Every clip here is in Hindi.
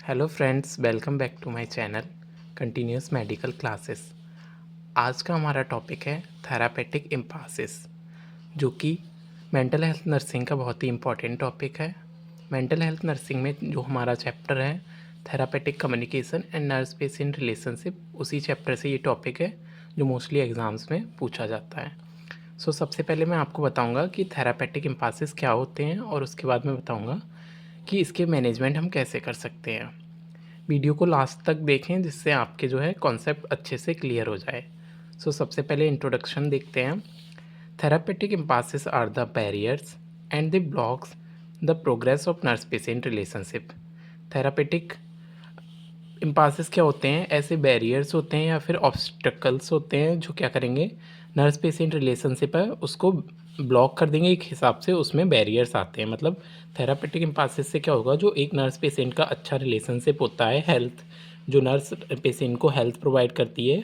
Hello friends, welcome back to my channel continuous medical classes. आज का हमारा टॉपिक है थेरापेटिक इम्पासिस, जो कि मेंटल हेल्थ नर्सिंग का बहुत ही इम्पॉर्टेंट टॉपिक है। मेंटल हेल्थ नर्सिंग में जो हमारा चैप्टर है therapeutic communication and nurse patient relationship, उसी चैप्टर से ये टॉपिक है जो मोस्टली एग्ज़ाम्स में पूछा जाता है। सबसे पहले मैं आपको बताऊंगा कि थेरापेटिक इम्पासिस क्या होते हैं, और उसके बाद मैं बताऊंगा कि इसके मैनेजमेंट हम कैसे कर सकते हैं। वीडियो को लास्ट तक देखें जिससे आपके जो है कॉन्सेप्ट अच्छे से क्लियर हो जाए। सबसे पहले इंट्रोडक्शन देखते हैं। Therapeutic impasses are the barriers and the blocks the progress of nurse patient relationship. Therapeutic impasses क्या होते हैं? ऐसे बैरियर्स होते हैं या फिर ऑब्स्टकल्स होते हैं जो क्या करेंगे, नर्स पेशेंट रिलेशनशिप है उसको ब्लॉक कर देंगे। एक हिसाब से उसमें बैरियर्स आते हैं। मतलब थेरापेटिक इम्पासिस से क्या होगा, जो एक नर्स पेशेंट का अच्छा रिलेशनशिप होता है, हेल्थ, जो नर्स पेशेंट को हेल्थ प्रोवाइड करती है,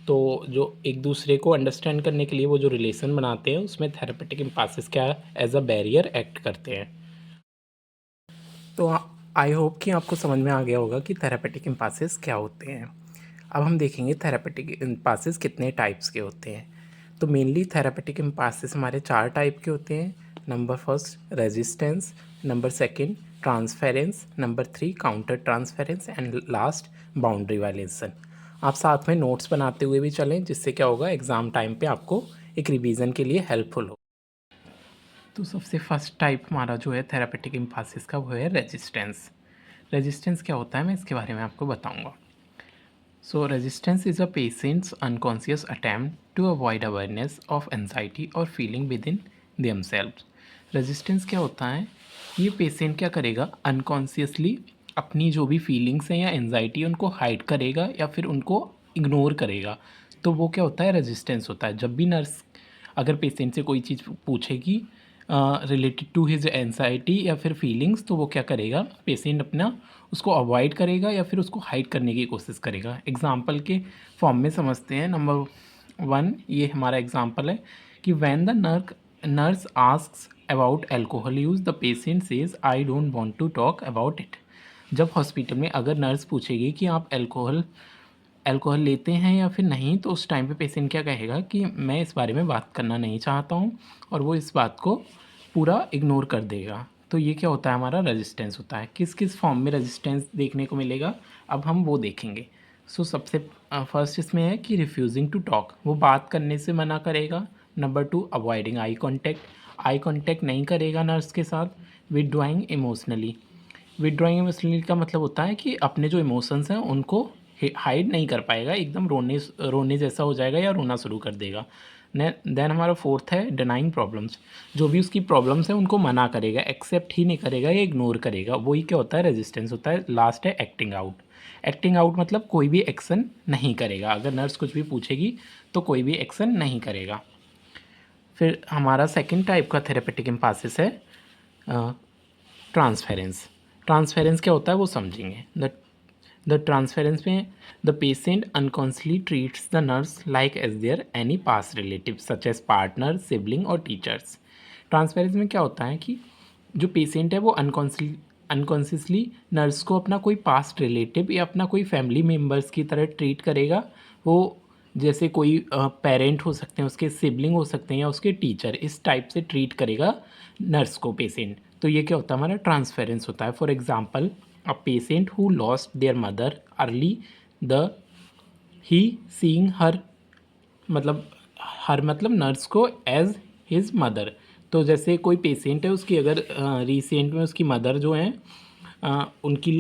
तो जो एक दूसरे को अंडरस्टैंड करने के लिए वो जो रिलेशन बनाते हैं, उसमें थेरापेटिक इम्पासिस क्या एज अ बैरियर एक्ट करते हैं। तो आई होप कि आपको समझ में आ गया होगा कि थेरापेटिक इम्पासिस क्या होते हैं। अब हम देखेंगे थेरापेटिक इम्पासिस कितने टाइप्स के होते हैं। तो मेनली थेरापेटिक इम्पासिस हमारे 4 टाइप के होते हैं। Number first resistance, number second transference, number 3 counter transference and last boundary violation. आप साथ में नोट्स बनाते हुए भी चलें, जिससे क्या होगा एग्ज़ाम टाइम पे आपको एक रिवीजन के लिए हेल्पफुल हो। तो सबसे फर्स्ट टाइप हमारा जो है थेरापेटिक इम्फासिस का, वो है रेजिस्टेंस। रेजिस्टेंस क्या होता है, मैं इसके बारे में आपको बताऊंगा। Resistance is a patient's unconscious attempt to avoid awareness of anxiety और feeling within themselves. Resistance क्या होता है? ये पेशेंट क्या करेगा, अनकॉन्शियसली अपनी जो भी फीलिंग्स हैं या एंजाइटी उनको हाइड करेगा या फिर उनको इग्नोर करेगा। तो वो क्या होता है, रेजिस्टेंस होता है। जब भी नर्स अगर पेशेंट से कोई चीज़ पूछेगी रिलेटेड टू हिज एंजाइटी या फिर फीलिंग्स, तो वो क्या करेगा, पेशेंट अपना उसको अवॉइड करेगा या फिर उसको हाइड करने की कोशिश करेगा। एग्जाम्पल के फॉर्म में समझते हैं। नंबर 1 ये हमारा एग्जाम्पल है कि when the nurse asks about alcohol use the patient says I don't want to talk about it. जब हॉस्पिटल में अगर नर्स पूछेगी कि आप अल्कोहल लेते हैं या फिर नहीं, तो उस टाइम पे पेशेंट क्या कहेगा कि मैं इस बारे में बात करना नहीं चाहता हूँ, और वो इस बात को पूरा इग्नोर कर देगा। तो ये क्या होता है, हमारा रेजिस्टेंस होता है। किस किस फॉर्म में रेजिस्टेंस देखने को मिलेगा, अब हम वो देखेंगे। सबसे फर्स्ट इसमें है कि रिफ्यूजिंग टू टॉक, वो बात करने से मना करेगा। नंबर 2 अवॉइडिंग आई कॉन्टैक्ट नहीं करेगा नर्स के साथ। विदड्रॉइंग इमोशनली, विदड्रॉइंग इमोशनली का मतलब होता है कि अपने जो इमोशंस हैं उनको हाइड नहीं कर पाएगा, एकदम रोने रोने जैसा हो जाएगा या रोना शुरू कर देगा। देन हमारा फोर्थ है डिनाइंग प्रॉब्लम्स, जो भी उसकी प्रॉब्लम्स हैं उनको मना करेगा, एक्सेप्ट ही नहीं करेगा या इग्नोर करेगा। वही क्या होता है, रेजिस्टेंस होता है। लास्ट है एक्टिंग आउट। एक्टिंग आउट मतलब कोई भी एक्शन नहीं करेगा। अगर नर्स कुछ भी पूछेगी तो कोई भी एक्शन नहीं करेगा। फिर हमारा सेकेंड टाइप का थेरेपेटिक इम्पासिस है ट्रांसफेरेंस। ट्रांसफेरेंस क्या होता है वो समझेंगे। द ट्रांसफेरेंस में the patient unconsciously treats the nurse like as their any past relative such as partner, sibling or teachers. Transference में क्या होता है कि जो पेशेंट है वो अनकॉन्शियसली नर्स को अपना कोई पास्ट रिलेटिव या अपना कोई फैमिली मेम्बर्स की तरह ट्रीट करेगा। वो जैसे कोई पेरेंट हो सकते हैं, उसके सिबलिंग हो सकते हैं या उसके टीचर, इस टाइप से ट्रीट करेगा नर्स को पेशेंट। तो ये क्या होता है, हमारा ट्रांसफेरेंस होता है। For example a patient who lost their mother early, the he seeing हर, मतलब हर मतलब नर्स को एज हिज मदर। तो जैसे कोई पेशेंट है, उसकी अगर रिसेंट में उसकी मदर जो हैं उनकी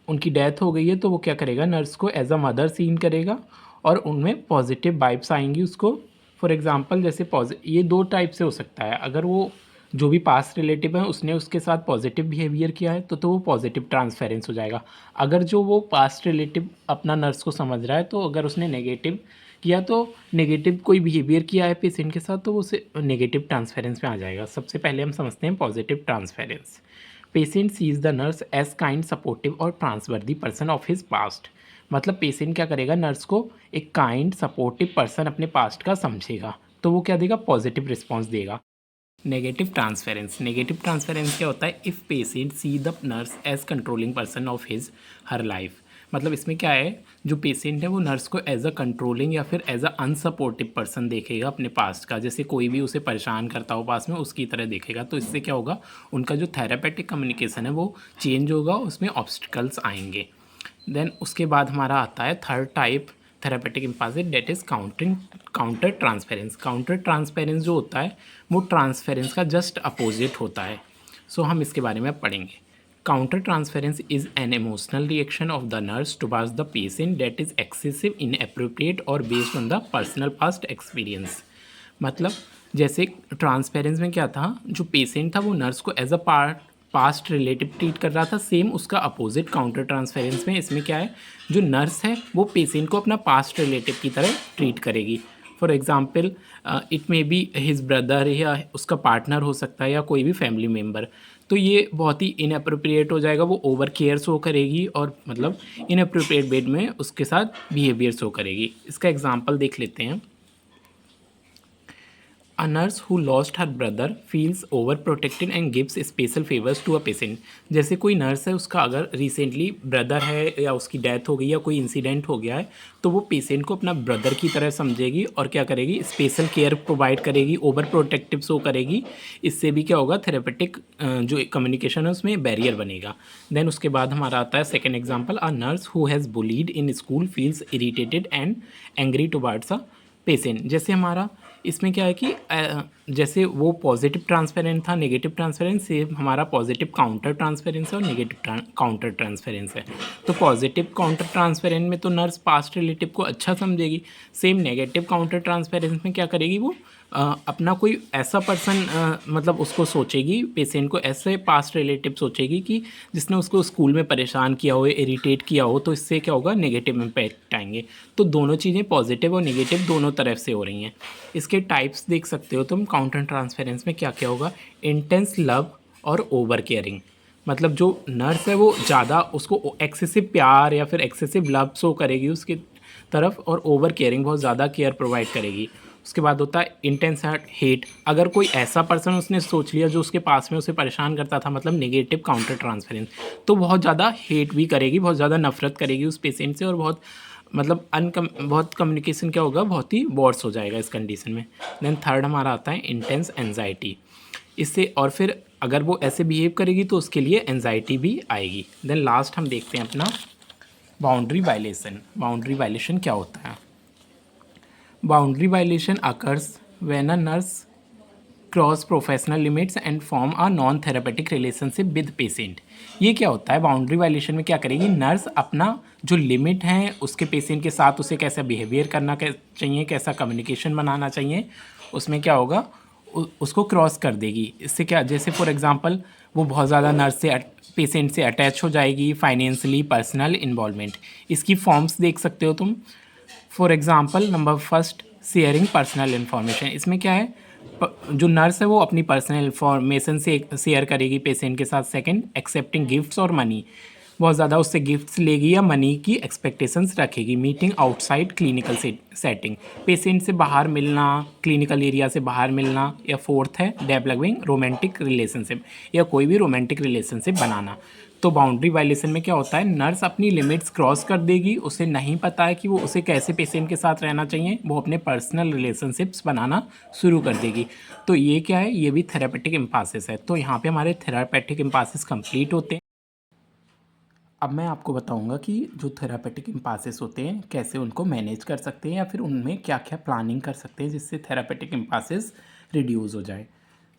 उनकी डेथ हो गई है, तो वो क्या करेगा, नर्स को एज अ मदर सीन करेगा और उनमें पॉजिटिव वाइब्स आएंगी उसको। फॉर एग्जांपल जैसे ये दो टाइप से हो सकता है। अगर वो जो भी पास्ट रिलेटिव है उसने उसके साथ पॉजिटिव बिहेवियर किया है तो वो पॉजिटिव ट्रांसफेरेंस हो जाएगा। अगर जो वो पास्ट रिलेटिव अपना नर्स को समझ रहा है, तो अगर उसने नेगेटिव किया तो नेगेटिव कोई बिहेवियर किया है पेशेंट के साथ, तो वो नेगेटिव ट्रांसफेरेंस में आ जाएगा। सबसे पहले हम समझते हैं positive transference. Patient sees the nurse as kind, supportive और trustworthy person of his past. मतलब पेशेंट क्या करेगा, नर्स को एक काइंड सपोर्टिव पर्सन अपने पास्ट का समझेगा, तो वो क्या देगा, पॉजिटिव रिस्पॉन्स देगा। नेगेटिव ट्रांसफेरेंस क्या होता है? If patient see the nurse as controlling person of his her life. मतलब इसमें क्या है, जो पेशेंट है वो नर्स को एज अ कंट्रोलिंग या फिर एज अ अनसपोर्टिव पर्सन देखेगा अपने पास्ट का, जैसे कोई भी उसे परेशान करता हो पास में उसकी तरह देखेगा। तो इससे क्या होगा, उनका जो थेरापेटिक कम्युनिकेशन है वो चेंज होगा, उसमें ऑब्स्टिकल्स आएंगे। देन उसके बाद हमारा आता है third type therapeutic impasses, that is counter transference जो होता है वो ट्रांसफेरेंस का जस्ट अपोजिट होता है। सो हम इसके बारे में पढ़ेंगे। Counter transference is an emotional reaction of the nurse towards the patient that is excessive, inappropriate और based on the personal past experience. मतलब जैसे ट्रांसपेरेंस में क्या था, जो पेशेंट था वो नर्स को as a past relative treat कर रहा था, सेम उसका अपोजिट काउंटर ट्रांसफेरेंस में इसमें क्या है, जो नर्स है वो पेशेंट को अपना पास्ट रिलेटिव की तरह ट्रीट करेगी। For example it may be his brother या उसका पार्टनर हो सकता है या कोई भी फैमिली मेम्बर। तो ये बहुत ही इनअप्रोप्रिएट हो जाएगा, वो ओवर केयर शो करेगी और मतलब इनअप्रोप्रिएट वेड में उसके साथ बिहेवियर शो करेगी। इसका एग्जांपल देख लेते हैं। A nurse who lost her brother feels overprotected and gives special favors to a patient। जैसे कोई नर्स है, उसका अगर रिसेंटली ब्रदर है या उसकी डेथ हो गई या कोई इंसिडेंट हो गया है, तो वो पेशेंट को अपना ब्रदर की तरह समझेगी और क्या करेगी, स्पेशल केयर प्रोवाइड करेगी, ओवर प्रोटेक्टिव शो करेगी। इससे भी क्या होगा, थेरेपेटिक जो कम्युनिकेशन है उसमें बैरियर बनेगा। देन उसके बाद हमारा आता है second example, a nurse who has bullied in school feels irritated and angry towards a patient. जैसे हमारा इसमें क्या है कि जैसे वो पॉजिटिव ट्रांसपेरेंट था, नेगेटिव ट्रांसपेरेंस, सेम हमारा पॉजिटिव काउंटर ट्रांसपेरेंस है और नेगेटिव काउंटर ट्रांसपेरेंस है। तो पॉजिटिव काउंटर ट्रांसपेरेंट में तो नर्स पास्ट रिलेटिव को अच्छा समझेगी। सेम नेगेटिव काउंटर ट्रांसपेरेंस में क्या करेगी, वो अपना कोई ऐसा पर्सन मतलब उसको सोचेगी, पेशेंट को ऐसे पास्ट रिलेटिव सोचेगी कि जिसने उसको स्कूल में परेशान किया हो, इरिटेट किया हो, तो इससे क्या होगा, नेगेटिव इम्पैक्ट आएंगे। तो दोनों चीज़ें पॉजिटिव और नेगेटिव दोनों तरफ से हो रही हैं। इसके टाइप्स देख सकते हो तुम, काउंटर ट्रांसफेरेंस में क्या क्या होगा, इंटेंस लव और ओवर केयरिंग। मतलब जो नर्स है वो ज़्यादा उसको एक्सेसिव प्यार या फिर एक्सेसिव लव शो करेगी उसकी तरफ, और ओवर केयरिंग बहुत ज़्यादा केयर प्रोवाइड करेगी। उसके बाद होता है इंटेंस हेट। अगर कोई ऐसा पर्सन उसने सोच लिया जो उसके पास में उसे परेशान करता था, मतलब नेगेटिव काउंटर ट्रांसफरेंस, तो बहुत ज़्यादा हेट भी करेगी, बहुत ज़्यादा नफरत करेगी उस पेशेंट से, और बहुत मतलब बहुत कम्युनिकेशन क्या होगा, बहुत ही वर्स हो जाएगा इस कंडीशन में। देन थर्ड हमारा आता है इंटेंस एनजाइटी। इससे और फिर अगर वो ऐसे बिहेव करेगी तो उसके लिए एनजाइटी भी आएगी। देन लास्ट हम देखते हैं अपना बाउंड्री वायलेशन। बाउंड्री वायलेशन क्या होता है? Boundary violation occurs when a nurse cross professional limits and form a non therapeutic relationship with patient. ये क्या होता है, बाउंड्री वायलेशन में क्या करेगी, नर्स अपना जो लिमिट है उसके पेशेंट के साथ उसे कैसा बिहेवियर करना चाहिए, कैसा कम्युनिकेशन बनाना चाहिए, उसमें क्या होगा, उसको क्रॉस कर देगी। इससे क्या, जैसे फॉर एग्जांपल वो बहुत ज़्यादा नर्स से पेशेंट से अटैच हो जाएगी, फाइनेंशियली पर्सनल इन्वॉल्वमेंट। इसकी फॉर्म्स देख सकते हो तुम। For example number first, sharing personal information. इसमें क्या है, जो नर्स है वो अपनी पर्सनल इन्फॉर्मेशन से शेयर करेगी पेशेंट के साथ। सेकंड, एक्सेप्टिंग गिफ्ट्स और मनी, बहुत ज़्यादा उससे गिफ्ट्स लेगी या मनी की एक्सपेक्टेशंस रखेगी। Meeting outside clinical setting, patient से बाहर मिलना, क्लिनिकल एरिया से बाहर मिलना। या फोर्थ है डेवलपिंग रोमांटिक रिलेशनशिप, या कोई भी रोमांटिक रिलेशनशिप बनाना। तो बाउंड्री वायलेशन में क्या होता है, नर्स अपनी लिमिट्स क्रॉस कर देगी, उसे नहीं पता है कि वो उसे कैसे पेशेंट के साथ रहना चाहिए, वो अपने पर्सनल रिलेशनशिप्स बनाना शुरू कर देगी। तो ये क्या है, ये भी थेरापेटिक इम्पासिस है। तो यहाँ पे हमारे थेरापेटिक इम्पासिस कंप्लीट होते हैं। अब मैं आपको बताऊंगा कि जो थेरापेटिक इम्पासिस होते हैं कैसे उनको मैनेज कर सकते हैं, या फिर उनमें क्या क्या प्लानिंग कर सकते हैं जिससे थेरापेटिक इम्पासिस रिड्यूस हो जाए।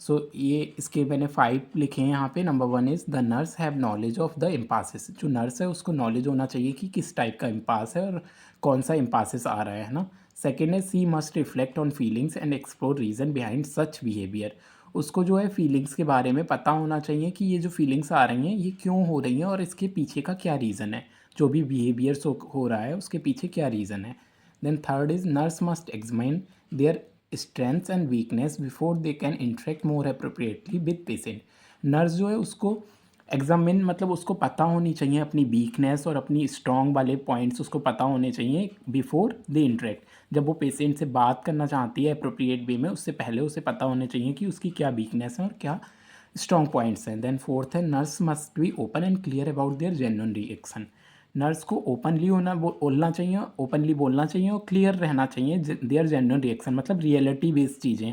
सो ये इसके मैंने 5 लिखे हैं यहाँ पे। Number 1 is the nurse have knowledge of the impasses. जो नर्स है उसको नॉलेज होना चाहिए कि किस टाइप का इम्पास है और कौन सा इम्पासिस आ रहा है ना। सेकेंड है she must reflect on feelings and explore reason behind such behaviour. उसको जो है फीलिंग्स के बारे में पता होना चाहिए कि ये जो फीलिंग्स आ रही हैं ये क्यों हो रही हैं और इसके पीछे का क्या रीज़न है, जो भी बिहेवियर हो रहा है उसके पीछे क्या रीज़न है। Then third is nurse must examine their strengths and weakness before they can interact more appropriately with patient. Nurse जो है उसको एग्जामिन मतलब उसको पता होनी चाहिए अपनी वीकनेस और अपनी स्ट्रॉन्ग वाले पॉइंट्स उसको पता होने चाहिए बिफोर द इंटरेक्ट। जब वो पेशेंट से बात करना चाहती है अप्रोप्रिएट वे में, उससे पहले उसे पता होने चाहिए कि उसकी क्या वीकनेस है और क्या स्ट्रॉन्ग पॉइंट्स हैं। देन फोर्थ है nurse must be open and clear about their genuine reaction. Nurse को ओपनली होना बोलना चाहिए, ओपनली बोलना चाहिए और क्लियर रहना चाहिए देयर जेन्युइन रिएक्शन, मतलब रियलिटी बेस्ड चीज़ें।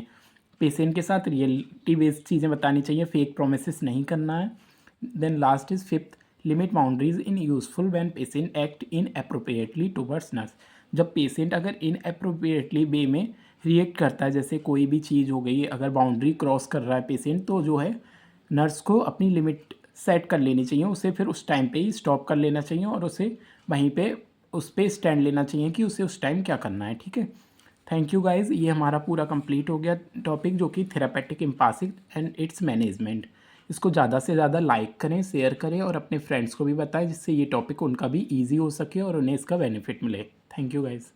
पेशेंट के साथ रियलिटी बेस्ड चीज़ें बतानी चाहिए, फेक प्रोमिस नहीं करना है। Then last is fifth, limit boundaries in useful when patient act inappropriately towards nurse. जब पेशेंट अगर इन अप्रोप्रिएटली वे में रिएक्ट करता है, जैसे कोई भी चीज़ हो गई, अगर बाउंड्री क्रॉस कर रहा है पेशेंट, तो जो है नर्स को अपनी लिमिट सेट कर लेनी चाहिए, उसे फिर उस टाइम पे ही स्टॉप कर लेना चाहिए और उसे वहीं पे उस पर स्टैंड लेना चाहिए कि उसे उस टाइम क्या करना है। ठीक है, थैंक यू गाइज। ये हमारा पूरा कंप्लीट हो गया टॉपिक, जो कि थेरापेटिक इम्पासिंग एंड इट्स मैनेजमेंट। इसको ज़्यादा से ज़्यादा लाइक करें, शेयर करें और अपने फ्रेंड्स को भी बताएं, जिससे ये टॉपिक उनका भी ईजी हो सके और उन्हें इसका बेनिफिट मिले। Thank you guys.